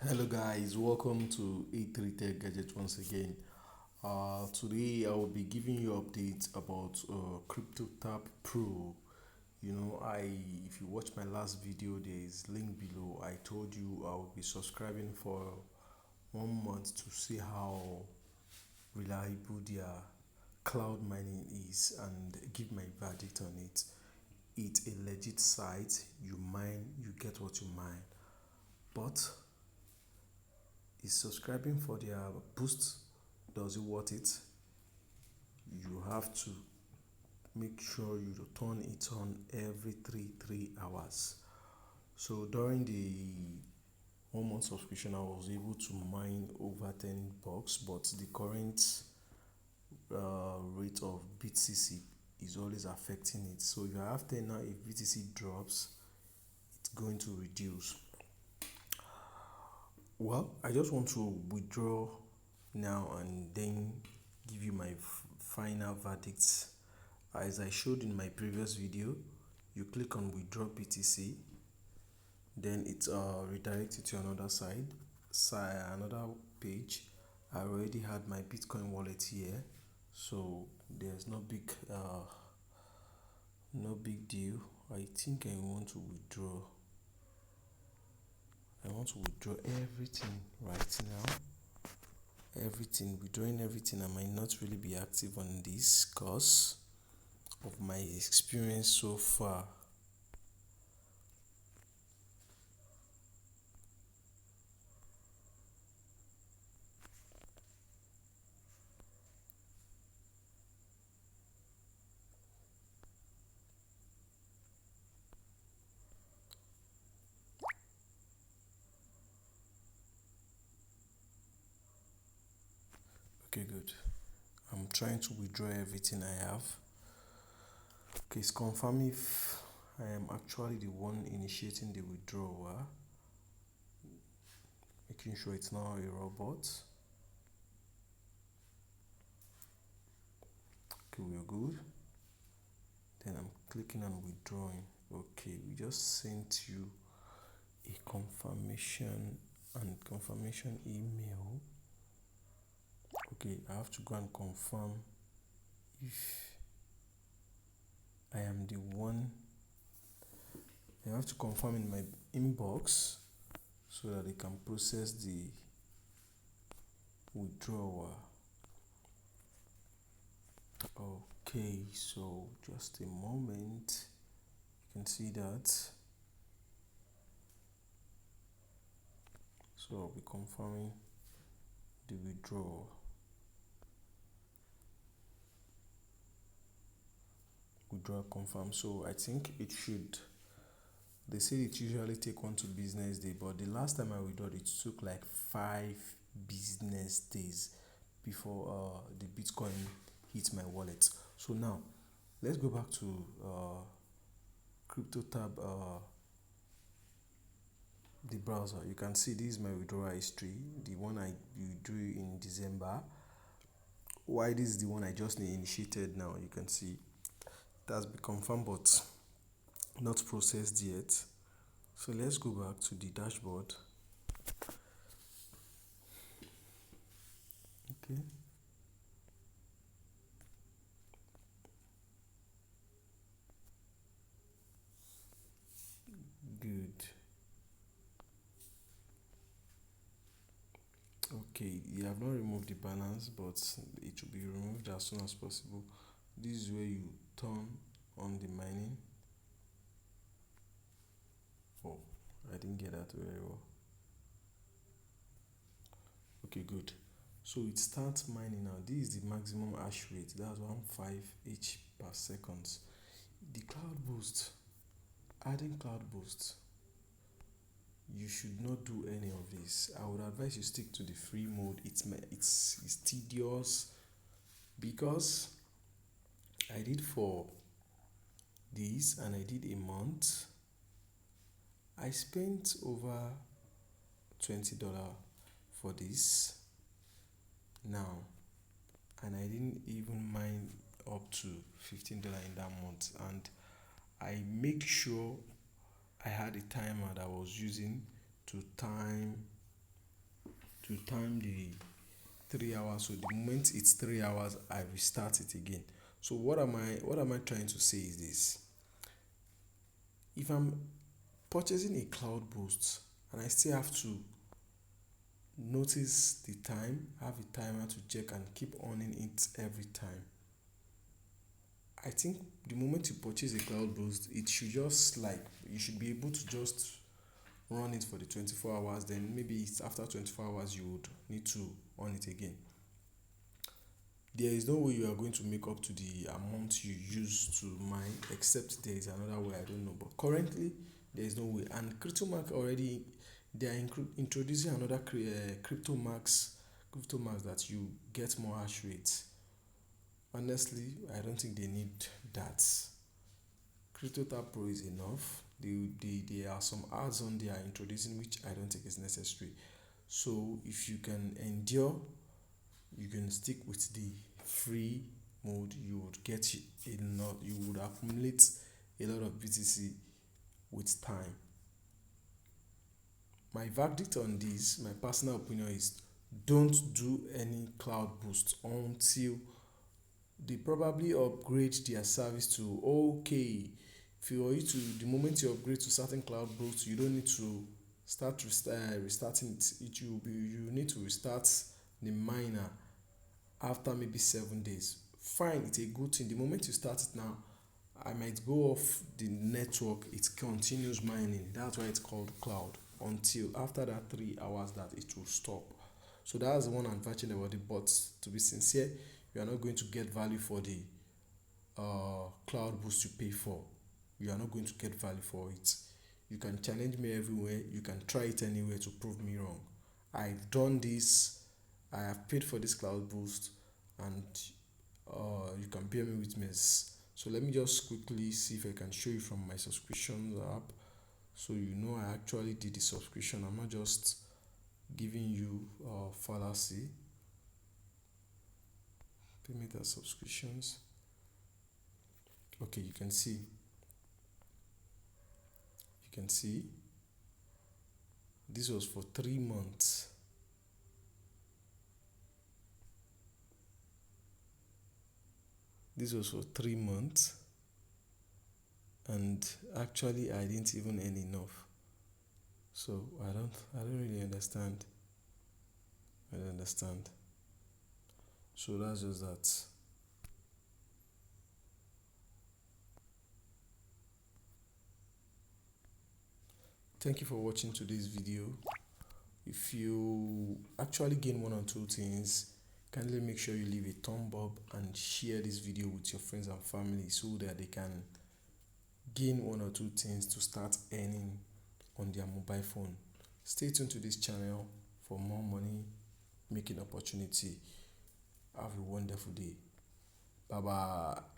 Hello guys, welcome to A3 Tech Gadget once again. Today I will be giving you updates about CryptoTab Pro. If you watch my last video, there is link below. I told you I will be subscribing for 1 month to see how reliable their cloud mining is and give my verdict on it. It's a legit site. You mine, you get what you mine. But is subscribing for their boost, does it worth it? You have to make sure you turn it on every three hours. So during the 1 month subscription, I was able to mine over $10, but the current rate of BTC is always affecting it. So if you have 10 now, if BTC drops, it's going to reduce. Well, I just want to withdraw now and then give you my final verdicts. As I showed in my previous video, you click on withdraw BTC, then it redirects you to another another page. I already had my Bitcoin wallet here, so there's no big deal. I think I want to withdraw. I want to withdraw everything right now. Withdrawing everything. I might not really be active on this because of my experience so far. Okay, good. I'm trying to withdraw everything I have. Okay, it's confirm if I am actually the one initiating the withdrawal, making sure it's not a robot. Okay, we're good. Then I'm clicking on withdrawing. Okay, we just sent you a confirmation email. Okay, I have to go and confirm if I am the one. I have to confirm in my inbox so that they can process the withdrawal. Okay, so just a moment. You can see that. So I'll be confirming the withdrawal. Withdrawal confirm. So I think it should. They say it usually take 1 to 2 business days, but the last time I withdrew it took like 5 business days before the Bitcoin hit my wallet. So now let's go back to CryptoTab, the browser. You can see this is my withdrawal history, the one I withdrew in December. Why this is the one I just initiated now? You can see it has been confirmed but not processed yet. So let's go back to the dashboard. Okay. Good. Okay, you have not removed the balance, but it will be removed as soon as possible. This is where you turn on the mining. Oh, I didn't get that very well. Okay, good. So it starts mining now. This is the maximum hash rate. That's 15 per second. The cloud boost, adding cloud boost, you should not do any of this. I would advise you stick to the free mode. It's tedious because I did for this and I did a month. I spent over $20 for this now, and I didn't even mind up to $15 in that month. And I make sure I had a timer that I was using to time to time the 3 hours. So the moment it's 3 hours, I restart it again. So what am I trying to say is this: if I'm purchasing a cloud boost and I still have to notice the time, have a timer to check and keep on in it every time, I think the moment you purchase a cloud boost, it should just like you should be able to just run it for the 24 hours. Then maybe it's after 24 hours you would need to on it again. There is no way you are going to make up to the amount you used to mine, except there is another way, I don't know. But currently, there is no way. And CryptoMark already, they are introducing another crypto max that you get more hash rates. Honestly, I don't think they need that. CryptoTab Pro is enough. There are some ads on they are introducing which I don't think is necessary. So if you can endure, you can stick with the free mode. You would get a lot. You would accumulate a lot of BTC with time. My verdict on this, my personal opinion is, don't do any cloud boost until they probably upgrade their service to okay. If you are to the moment you upgrade to certain cloud boost, you don't need to restarting it. You need to restart the miner after maybe 7 days. Fine, it's a good thing. The moment you start it now, I might go off the network, it continues mining. That's why it's called cloud until after that 3 hours that it will stop. So that's the one advantage about it. But to be sincere, you are not going to get value for the cloud boost you pay for. You are not going to get value for it. You can challenge me everywhere. You can try it anywhere to prove me wrong. I've done this. I have paid for this cloud boost, and you can bear me witness. So let me just quickly see if I can show you from my subscription app, so you know I actually did the subscription. I'm not just giving you fallacy. Payment as subscriptions. Okay, you can see. This was for 3 months. This was for 3 months, and actually I didn't even earn enough. So I don't really understand. I don't understand. So that's just that. Thank you for watching today's video. If you actually gain one or two things, kindly make sure you leave a thumb up and share this video with your friends and family so that they can gain one or two things to start earning on their mobile phone. Stay tuned to this channel for more money making opportunity. Have a wonderful day. Bye bye.